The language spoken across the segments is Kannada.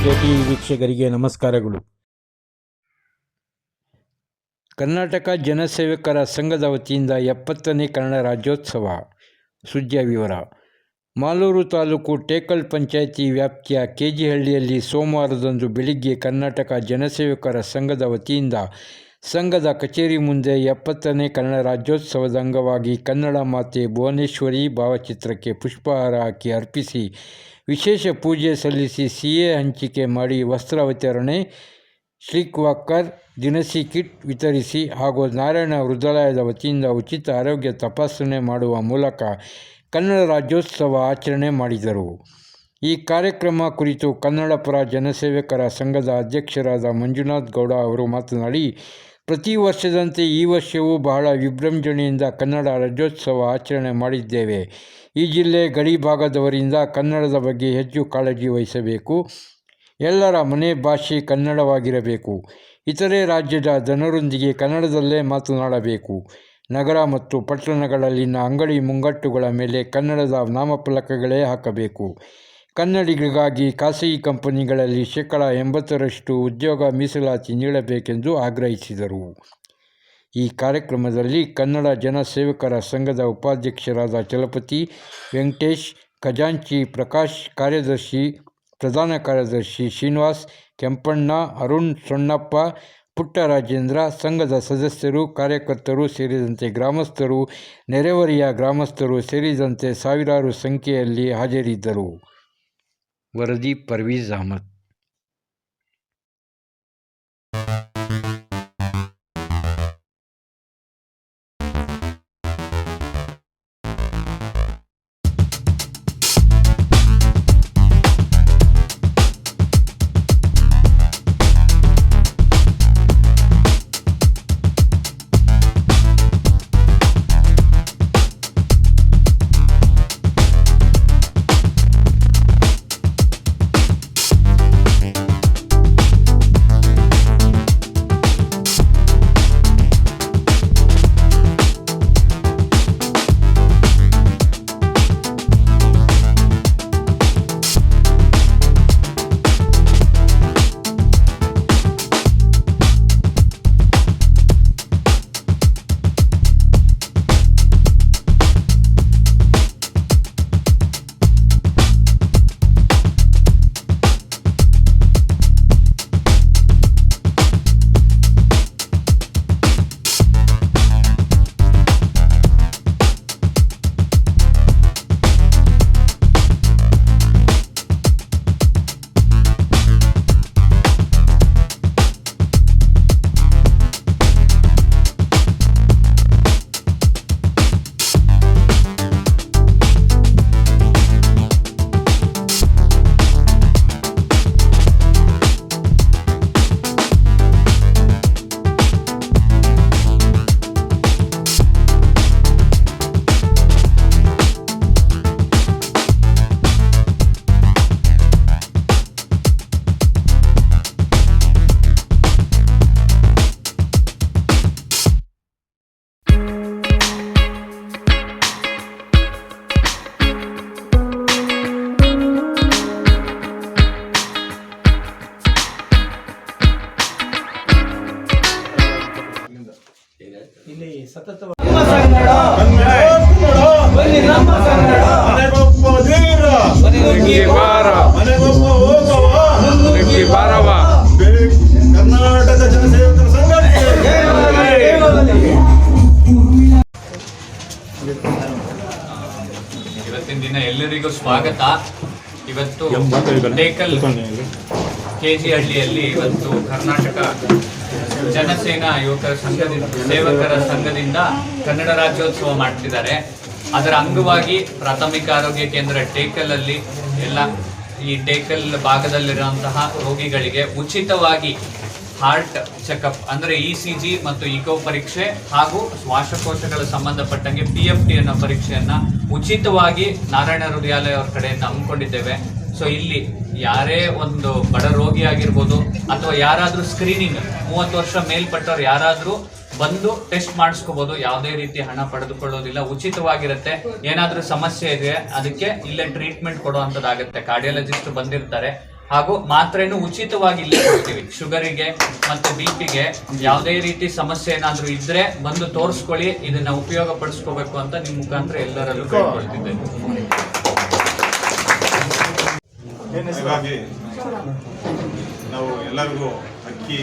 ಕೆಟಿ ವೀಕ್ಷಕರಿಗೆ ನಮಸ್ಕಾರಗಳು. ಕರ್ನಾಟಕ ಜನಸೇವಕರ ಸಂಘದ ವತಿಯಿಂದ 70ನೇ ಕನ್ನಡ ರಾಜ್ಯೋತ್ಸವ. ಸುದ್ದಿಯ ವಿವರ. ಮಾಲೂರು ತಾಲೂಕು ಟೇಕಲ್ ಪಂಚಾಯಿತಿ ವ್ಯಾಪ್ತಿಯ ಕೆಜಿಹಳ್ಳಿಯಲ್ಲಿ ಸೋಮವಾರದಂದು ಬೆಳಿಗ್ಗೆ ಕರ್ನಾಟಕ ಜನಸೇವಕರ ಸಂಘದ ವತಿಯಿಂದ ಸಂಘದ ಕಚೇರಿ ಮುಂದೆ 70ನೇ ಕನ್ನಡ ರಾಜ್ಯೋತ್ಸವದ ಅಂಗವಾಗಿ ಕನ್ನಡ ಮಾತೆ ಭುವನೇಶ್ವರಿ ಭಾವಚಿತ್ರಕ್ಕೆ ಪುಷ್ಪಹಾರ ಹಾಕಿ ಅರ್ಪಿಸಿ ವಿಶೇಷ ಪೂಜೆ ಸಲ್ಲಿಸಿ ಸಿಹಿ ಹಂಚಿಕೆ ಮಾಡಿ ವಸ್ತ್ರ ವಿತರಣೆ, ಸ್ಲೀಕ್ ವಾಕರ್, ದಿನಸಿ ಕಿಟ್ ವಿತರಿಸಿ ಹಾಗೂ ನಾರಾಯಣ ಹೃದಯಾಲಯದ ವತಿಯಿಂದ ಉಚಿತ ಆರೋಗ್ಯ ತಪಾಸಣೆ ಮಾಡುವ ಮೂಲಕ ಕನ್ನಡ ರಾಜ್ಯೋತ್ಸವ ಆಚರಣೆ ಮಾಡಿದರು. ಈ ಕಾರ್ಯಕ್ರಮ ಕುರಿತು ಕನ್ನಡಪರ ಜನಸೇವಕರ ಸಂಘದ ಅಧ್ಯಕ್ಷರಾದ ಮಂಜುನಾಥ್ ಗೌಡ ಅವರು ಮಾತನಾಡಿ, ಪ್ರತಿ ವರ್ಷದಂತೆ ಈ ವರ್ಷವೂ ಬಹಳ ವಿಜೃಂಭಣೆಯಿಂದ ಕನ್ನಡ ರಾಜ್ಯೋತ್ಸವ ಆಚರಣೆ ಮಾಡಿದ್ದೇವೆ. ಈ ಜಿಲ್ಲೆ ಗಡಿ ಭಾಗದವರಿಂದ ಕನ್ನಡದ ಬಗ್ಗೆ ಹೆಚ್ಚು ಕಾಳಜಿ ವಹಿಸಬೇಕು. ಎಲ್ಲರ ಮನೆ ಭಾಷೆ ಕನ್ನಡವಾಗಿರಬೇಕು. ಇತರೆ ರಾಜ್ಯದ ಜನರೊಂದಿಗೆ ಕನ್ನಡದಲ್ಲೇ ಮಾತನಾಡಬೇಕು. ನಗರ ಮತ್ತು ಪಟ್ಟಣಗಳಲ್ಲಿನ ಅಂಗಡಿ ಮುಂಗಟ್ಟುಗಳ ಮೇಲೆ ಕನ್ನಡದ ನಾಮಫಲಕಗಳೇ ಹಾಕಬೇಕು. ಕನ್ನಡಿಗರಿಗಾಗಿ ಖಾಸಗಿ ಕಂಪನಿಗಳಲ್ಲಿ 80% ಉದ್ಯೋಗ ಮೀಸಲಾತಿ ನೀಡಬೇಕೆಂದು ಆಗ್ರಹಿಸಿದರು. ಈ ಕಾರ್ಯಕ್ರಮದಲ್ಲಿ ಕನ್ನಡ ಜನಸೇವಕರ ಸಂಘದ ಉಪಾಧ್ಯಕ್ಷರಾದ ಚಲಪತಿ, ವೆಂಕಟೇಶ್, ಖಜಾಂಚಿ ಪ್ರಕಾಶ್, ಕಾರ್ಯದರ್ಶಿ, ಪ್ರಧಾನ ಕಾರ್ಯದರ್ಶಿ ಶ್ರೀನಿವಾಸ್, ಕೆಂಪಣ್ಣ, ಅರುಣ್, ಸೊಣ್ಣಪ್ಪ, ಪುಟ್ಟರಾಜೇಂದ್ರ, ಸಂಘದ ಸದಸ್ಯರು, ಕಾರ್ಯಕರ್ತರು ಸೇರಿದಂತೆ ಗ್ರಾಮಸ್ಥರು, ನೆರೆಹೊರೆಯ ಗ್ರಾಮಸ್ಥರು ಸೇರಿದಂತೆ ಸಾವಿರಾರು ಸಂಖ್ಯೆಯಲ್ಲಿ ಹಾಜರಿದ್ದರು. ವರದಿ ಪರ್ವೀಜ್ ಅಹಮದ್. ಇಲ್ಲಿ ಸತತ ಕರ್ನಾಟಕ ಜನಸೇವಕರ ಸಂಘಕ್ಕೆ ಇವತ್ತಿನ ದಿನ ಎಲ್ಲರಿಗೂ ಸ್ವಾಗತ. ಇವತ್ತು ಟೇಕಲ್ ಕೆಜಿಹಳ್ಳಿಯಲ್ಲಿ ಇವತ್ತು ಕರ್ನಾಟಕ ಜನಸೇನಾ ಯುವಕರ ಸಂಘದಿಂದ ಸೇವಕರ ಸಂಘದಿಂದ ಕನ್ನಡ ರಾಜ್ಯೋತ್ಸವ ಮಾಡ್ತಿದ್ದಾರೆ. ಅದರ ಅಂಗವಾಗಿ ಪ್ರಾಥಮಿಕ ಆರೋಗ್ಯ ಕೇಂದ್ರ ಟೇಕಲ್ ಅಲ್ಲಿ ಎಲ್ಲ ಈ ಟೇಕಲ್ ಭಾಗದಲ್ಲಿರುವಂತಹ ರೋಗಿಗಳಿಗೆ ಉಚಿತವಾಗಿ ಹಾರ್ಟ್ ಚೆಕಪ್ ಅಂದ್ರೆ ECG ಮತ್ತು ಇಕೋ ಪರೀಕ್ಷೆ ಹಾಗೂ ಶ್ವಾಸಕೋಶಗಳ ಸಂಬಂಧಪಟ್ಟಂಗೆ PFT ಅನ್ನೋ ಪರೀಕ್ಷೆಯನ್ನ ಉಚಿತವಾಗಿ ನಾರಾಯಣ ಹೃದಯಾಲಯ ಅವರ ಕಡೆಯಿಂದ ಹಮ್ಮಿಕೊಂಡಿದ್ದೇವೆ. ಸೊ ಇಲ್ಲಿ ಯಾರೇ ಒಂದು ಬಡ ರೋಗಿ ಆಗಿರ್ಬೋದು ಅಥವಾ ಯಾರಾದ್ರೂ ಸ್ಕ್ರೀನಿಂಗ್ 30 ವರ್ಷ ಮೇಲ್ಪಟ್ಟವ್ರು ಯಾರಾದ್ರೂ ಬಂದು ಟೆಸ್ಟ್ ಮಾಡಿಸ್ಕೋಬಹುದು. ಯಾವುದೇ ರೀತಿ ಹಣ ಪಡೆದುಕೊಳ್ಳೋದಿಲ್ಲ, ಉಚಿತವಾಗಿರುತ್ತೆ. ಏನಾದ್ರೂ ಸಮಸ್ಯೆ ಇದೆ ಅದಕ್ಕೆ ಇಲ್ಲೇ ಟ್ರೀಟ್ಮೆಂಟ್ ಕೊಡುವಂತದ್ದಾಗುತ್ತೆ. ಕಾರ್ಡಿಯಾಲಜಿಸ್ಟ್ ಬಂದಿರ್ತಾರೆ ಹಾಗೂ ಮಾತ್ರೆಯನ್ನು ಉಚಿತವಾಗಿ ಇಲ್ಲಿ ಕೊಡ್ತೀವಿ. ಶುಗರಿಗೆ ಮತ್ತೆ ಬಿಪಿಗೆ ಯಾವುದೇ ರೀತಿ ಸಮಸ್ಯೆ ಏನಾದರೂ ಇದ್ರೆ ಬಂದು ತೋರಿಸ್ಕೊಳ್ಳಿ, ಇದನ್ನ ಉಪಯೋಗ ಪಡಿಸ್ಕೋಬೇಕು ಅಂತ ನಿಮ್ಮ ಮುಖಾಂತರ ಎಲ್ಲರಲ್ಲೂ ಕೇಳ್ಕೊಳ್ತಿದ್ದೇನೆ. ಹಾಗಾಗಿ ನಾವು ಎಲ್ಲರಿಗೂ ಅಕ್ಕಿ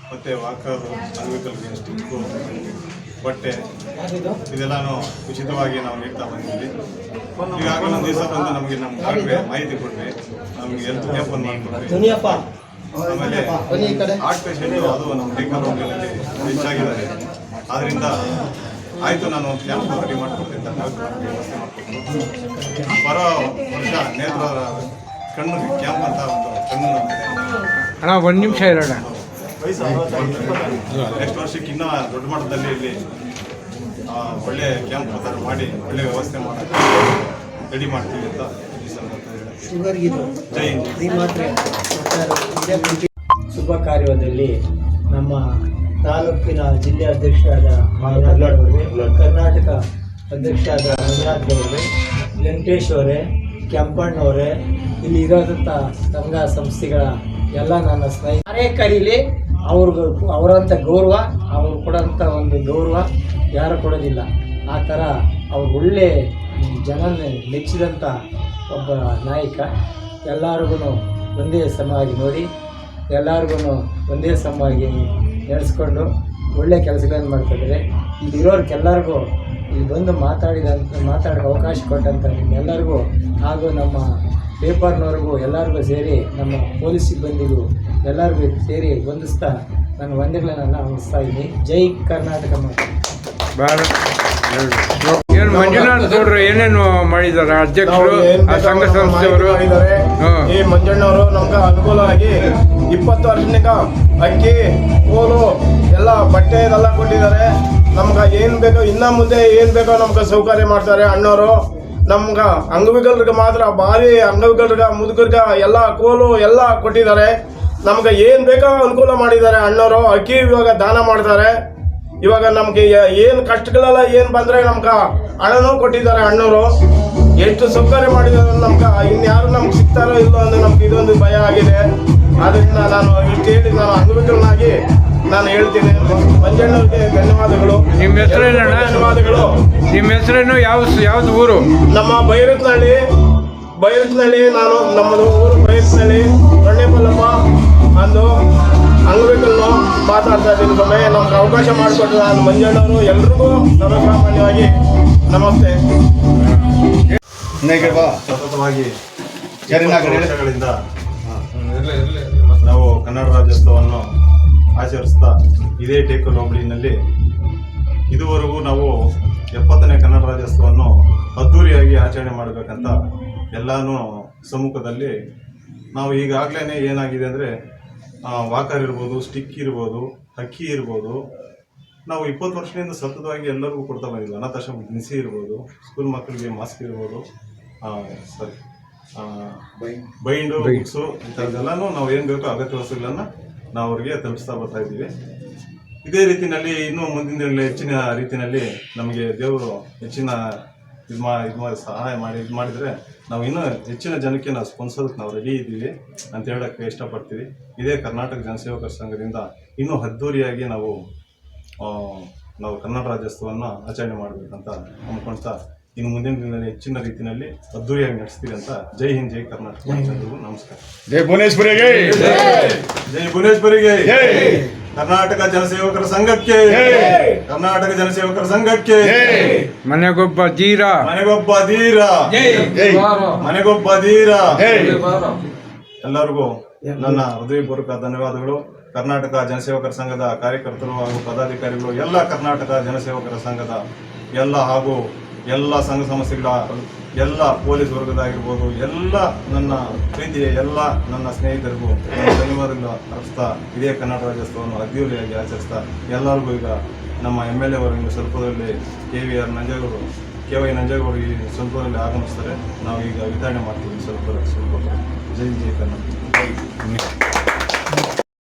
ಮತ್ತು ವಾಕರು, ಅಂಗವಿಕಲರಿಗೆ ಸ್ಟಿಕ್ಕು, ಬಟ್ಟೆ ಇದೆಲ್ಲನೂ ಉಚಿತವಾಗಿ ನಾವು ನೀಡ್ತಾ ಬಂದಿದ್ವಿ. ಈಗಾಗಲೇ ಒಂದು ದಿವಸ ಬಂದು ನಮಗೆ ನಮ್ಮ ಕಾರ್ಡ್ಗೆ ಮಾಹಿತಿ ಕೊಟ್ವಿ, ನಮಗೆ ಹೆಲ್ತ್ ಕ್ಯಾಂಪನ್ನು ಮಾಡಿಕೊಟ್ವಿ. ಆಮೇಲೆ ಹಾರ್ಟ್ ಪೇಷಂಟು ಅದು ನಮ್ಮ ಟೇಕಲ್ ಹೋಟೆಲಲ್ಲಿ ಹೆಚ್ಚಾಗಿದ್ದಾರೆ. ಆದ್ದರಿಂದ ಆಯಿತು, ನಾನು ಒಂದು ಕ್ಯಾಂಪ್ ರೆಡಿ ಮಾಡಿಕೊಡ್ತೀನಿ ಅಂತ ವ್ಯವಸ್ಥೆ ಮಾಡಿಕೊಟ್ಟು ಬರೋ ವರ್ಷ ನೇತ್ರ ಕಣ್ಣು ಕ್ಯಾಂಪ್ ಅಂತ ಒಂದು ಕಣ್ಣು ಅಣ್ಣ ಒಂದು ನಿಮಿಷ ಇರೋಣ. ನೆಕ್ಸ್ಟ್ ವರ್ಷಕ್ಕೆ ಇನ್ನೂ ದೊಡ್ಡ ಮಟ್ಟದಲ್ಲಿ ಇಲ್ಲಿ ಒಳ್ಳೆ ಕ್ಯಾಂಪ್ ಥರ ಮಾಡಿ ಒಳ್ಳೆ ವ್ಯವಸ್ಥೆ ಮಾಡೋಕ್ಕೆ ರೆಡಿ ಮಾಡ್ತೀವಿ ಅಂತ ಈ ಸಂದರ್ಭದಲ್ಲಿ ಜೈ ಹಿಂದ್. ಶುಭ ಕಾರ್ಯದಲ್ಲಿ ನಮ್ಮ ತಾಲೂಕಿನ ಜಿಲ್ಲೆ ಅಧ್ಯಕ್ಷರಾದ ಕರ್ನಾಟಕ ಅಧ್ಯಕ್ಷರಾದ ಮಂಜುನಾಥ್ ಅವರೇ, ವೆಂಕಟೇಶ್ ಅವರೇ, ಕೆಂಪಣ್ಣವರೇ, ಇಲ್ಲಿ ಇರೋದಂಥ ಸಂಘ ಸಂಸ್ಥೆಗಳ ಎಲ್ಲ ನನ್ನ ಸ್ನೇಹಿತರೇ ಕರೀಲಿ, ಅವರಂಥ ಗೌರವ, ಅವ್ರು ಕೊಡೋಂಥ ಒಂದು ಗೌರವ ಯಾರು ಕೊಡೋದಿಲ್ಲ. ಆ ಥರ ಅವ್ರು ಒಳ್ಳೆ ಜನ ಮೆಚ್ಚಿದಂಥ ಒಬ್ಬ ನಾಯಕ. ಎಲ್ಲರಿಗೂ ಒಂದೇ ಸಮವಾಗಿ ನೋಡಿ, ಎಲ್ಲರಿಗೂ ಒಂದೇ ಸಮವಾಗಿ ನಡೆಸ್ಕೊಂಡು ಒಳ್ಳೆ ಕೆಲಸಗಳನ್ನು ಮಾಡ್ತಿದ್ದಾರೆ. ಇಲ್ಲಿರೋರ್ಗೆಲ್ಲರಿಗೂ ಇಲ್ಲಿ ಬಂದು ಮಾತಾಡೋ ಅವಕಾಶ ಕೊಟ್ಟಂಥ ನಿಮ್ಮೆಲ್ಲರಿಗೂ ಹಾಗೂ ನಮ್ಮ ಪೇಪರ್ನವ್ರಿಗೂ ಎಲ್ಲರಿಗೂ ಸೇರಿ ನಮ್ಮ ಪೊಲೀಸ್ ಸಿಬ್ಬಂದಿಗೂ ಎಲ್ಲರಿಗೂ ಸೇರಿ ವಂದಿಸ್ತಾ ನಾನು ವಂದನೆಗಳನ್ನು ಅನಿಸ್ತಾ ಇದ್ದೀನಿ. ಜೈ ಕರ್ನಾಟಕ. ಏನು ಮಂಜುನಾಥ್ ಗೌಡ್ರು ಏನೇನು ಮಾಡಿದ್ದಾರೆ ಅಧ್ಯಕ್ಷರು, ಸಂಘ ಸಂಸ್ಥೆಯವರು? ಈ ಮಂಜಣ್ಣವರು ನಮ್ಗೆ ಅನುಕೂಲ ಆಗಿ 20 ವರ್ಷನಿಕ ಅಕ್ಕಿ, ಕೋಲು ಎಲ್ಲ ಬಟ್ಟೆ ಇದೆಲ್ಲ ಕೊಟ್ಟಿದ್ದಾರೆ. ನಮ್ಗೆ ಏನು ಬೇಕೋ ಇನ್ನು ಮುಂದೆ ಏನು ಬೇಕೋ ನಮ್ಗೆ ಸೌಕರ್ಯ ಮಾಡ್ತಾರೆ ಅಣ್ಣವರು. ನಮ್ಗೆ ಅಂಗವಿಕಲರಿಗೆ ಮಾತ್ರ ಭಾರಿ ಅಂಗವಿಕಲರಿಗೆ, ಮುದುಕರಿಗೆ ಎಲ್ಲ ಕೋಲು ಎಲ್ಲ ಕೊಟ್ಟಿದ್ದಾರೆ. ನಮ್ಗೆ ಏನು ಬೇಕೋ ಅನುಕೂಲ ಮಾಡಿದ್ದಾರೆ ಅಣ್ಣವರು. ಅಕ್ಕಿ ಇವಾಗ ದಾನ ಮಾಡ್ತಾರೆ. ಇವಾಗ ನಮ್ಗೆ ಏನು ಕಷ್ಟಗಳೆಲ್ಲ ಏನು ಬಂದರೆ ನಮ್ಗೆ ಹಣನೂ ಕೊಟ್ಟಿದ್ದಾರೆ ಅಣ್ಣವರು. ಎಷ್ಟು ಸೌಕರ್ಯ ಮಾಡಿದ್ದಾರೆ ನಮ್ಗೆ. ಇನ್ಯಾರು ನಮ್ಗೆ ಸಿಗ್ತಾರೋ ಇಲ್ಲೋ ಅಂದರೆ ನಮ್ಗೆ ಇದೊಂದು ಭಯ ಆಗಿದೆ. ಆದ್ದರಿಂದ ನಾನು ಇಷ್ಟು ಹೇಳಿ ನಾನು ಅಂಗವಿಕಲನಾಗಿ ನಾನು ಹೇಳ್ತೀನಿ. ಮಂಜಣ್ಣವ್ರಿಗೆ ಧನ್ಯವಾದಗಳು. ನಿಮ್ಮ ಹೆಸರೇನಣ್ಣ? ಧನ್ಯವಾದಗಳು. ನಿಮ್ಮ ಹೆಸರೇನು? ಯಾವ್ದು ಊರು? ನಮ್ಮ ಬೈರತ್ನಹಳ್ಳಿ. ನಾನು ನಮ್ಮದು ಊರು ಬೈರತ್ನಹಳ್ಳಿ. ದೊಣ್ಣೆಮಲ್ಲಮ್ಮ ಅಂದು ಅಂಗವಿಕಲನು ಮಾತಾಡ್ತಾ ಇದ್ದೀನಿ. ಸಮಯ ನಮ್ಗೆ ಅವಕಾಶ ಮಾಡಿಕೊಟ್ಟು ನಾನು ಮಂಜಣ್ಣವರು ಎಲ್ರಿಗೂ ಸರ್ವಸಾಮಾನ್ಯವಾಗಿ ನಮಸ್ತೆ. ಸತತವಾಗಿ ವರ್ಷಗಳಿಂದ ನಾವು ಕನ್ನಡ ರಾಜ್ಯೋತ್ಸವವನ್ನು ಆಚರಿಸ್ತಾ ಇದೇ ಟೇಕಲ್ ಹೋಬಳಿನಲ್ಲಿ ಇದುವರೆಗೂ ನಾವು 70ನೇ ಕನ್ನಡ ರಾಜ್ಯೋತ್ಸವವನ್ನು ಅದ್ಧೂರಿಯಾಗಿ ಆಚರಣೆ ಮಾಡಬೇಕಂತ ಎಲ್ಲನೂ ಸಮ್ಮುಖದಲ್ಲಿ ನಾವು ಈಗಾಗಲೇ ಏನಾಗಿದೆ ಅಂದರೆ ವಾಕರ್ ಇರ್ಬೋದು, ಸ್ಟಿಕ್ ಇರ್ಬೋದು, ಅಕ್ಕಿ ಇರ್ಬೋದು, ನಾವು 20 ವರ್ಷದಿಂದ ಸತತವಾಗಿ ಎಲ್ಲರಿಗೂ ಕೊಡ್ತಾ ಬಂದಿದ್ವಿ. ಅನಾಥಾಶ್ರಮ ದಿನಸಿ ಇರ್ಬೋದು, ಸ್ಕೂಲ್ ಮಕ್ಕಳಿಗೆ ಮಾಸ್ಕ್ ಇರ್ಬೋದು, ಬೈಂಡು, ಬುಕ್ಸು, ಈ ಥರದ್ದೆಲ್ಲನೂ ನಾವು ಏನು ಬೇಕೋ ಅಗತ್ಯ ವಸ್ತುಗಳನ್ನು ನಾವು ಅವ್ರಿಗೆ ತಲುಪಿಸ್ತಾ ಬರ್ತಾ ಇದ್ದೀವಿ. ಇದೇ ರೀತಿಯಲ್ಲಿ ಇನ್ನೂ ಮುಂದಿನ ದಿನಗಳಲ್ಲಿ ಹೆಚ್ಚಿನ ರೀತಿಯಲ್ಲಿ ನಮಗೆ ದೇವರು ಹೆಚ್ಚಿನ ಇದು ಮಾಡಿ ಸಹಾಯ ಮಾಡಿ ಮಾಡಿದರೆ ನಾವು ಇನ್ನೂ ಹೆಚ್ಚಿನ ಜನಕ್ಕೆ ನಾವು ಸ್ಪಂದಿಸೋದಕ್ಕೆ ನಾವು ರೆಡಿ ಇದ್ದೀವಿ ಅಂತ ಹೇಳೋಕ್ಕೆ ಇಷ್ಟಪಡ್ತೀವಿ. ಇದೇ ಕರ್ನಾಟಕ ಜನಸೇವಕರ ಸಂಘದಿಂದ ಇನ್ನೂ ಅದ್ದೂರಿಯಾಗಿ ನಾವು ಕನ್ನಡ ರಾಜ್ಯೋತ್ಸವವನ್ನು ಆಚರಣೆ ಮಾಡಬೇಕಂತ ಅಂದ್ಕೊಳ್ತಾ ಇನ್ನು ಮುಂದಿನ ದಿನದಲ್ಲಿ ಹೆಚ್ಚಿನ ರೀತಿಯಲ್ಲಿ ಅದ್ದೂರಿಯಾಗಿ ನಡೆಸ್ತೀವಿ ಅಂತ ಜೈ ಹಿಂದ್, ಜೈ ಕರ್ನಾಟಕ. ನಮಸ್ಕಾರ. ಜೈ ಭುವನೇಶ್ವರಿಗೆ, ಜೈ ಭುವನೇಶ್ವರಿಗೆ, ಕರ್ನಾಟಕ ಜನಸೇವಕರ ಸಂಘಕ್ಕೆ, ಕರ್ನಾಟಕ ಜನಸೇವಕರ ಸಂಘಕ್ಕೆ. ಮನೆಗೊಬ್ಬ ಧೀರ, ಮನೆಗೊಬ್ಬ ಧೀರ, ಮನೆಗೊಬ್ಬ ಧೀರ. ಎಲ್ಲರಿಗೂ ನನ್ನ ಹೃದಯಪೂರ್ವಕ ಧನ್ಯವಾದಗಳು. ಕರ್ನಾಟಕ ಜನಸೇವಕರ ಸಂಘದ ಕಾರ್ಯಕರ್ತರು ಹಾಗೂ ಪದಾಧಿಕಾರಿಗಳು, ಎಲ್ಲ ಕರ್ನಾಟಕ ಜನಸೇವಕರ ಸಂಘದ ಎಲ್ಲ ಸಂಘ ಸಂಸ್ಥೆಗಳ ಎಲ್ಲ ಪೊಲೀಸ್ ವರ್ಗದಾಗಿರ್ಬೋದು, ಎಲ್ಲ ನನ್ನ ಪ್ರೀತಿಯ ಎಲ್ಲ ನನ್ನ ಸ್ನೇಹಿತರಿಗೂ ಧನ್ಯವಾದಗಳು ಅರ್ಪಿಸ್ತಾ ಇದೇ ಕನ್ನಡ ರಾಜ್ಯೋತ್ಸವವನ್ನು ಅದ್ದೂರಿಯಾಗಿ ಆಚರಿಸ್ತಾ ಎಲ್ಲರಿಗೂ ಈಗ ನಮ್ಮ MLA ಅವರು ಇನ್ನು ಸ್ವಲ್ಪದಲ್ಲಿ KVR ನಂಜೇಗೌಡರು, KY ನಂಜೇಗೌಡರು ಈ ಸ್ವಲ್ಪದಲ್ಲಿ ಆಗಮಿಸ್ತಾರೆ. ನಾವು ಈಗ ವಿತರಣೆ ಮಾಡ್ತೀವಿ ಸ್ವಲ್ಪ. ಜೈ ಜೈ ಕನ್ನಡ.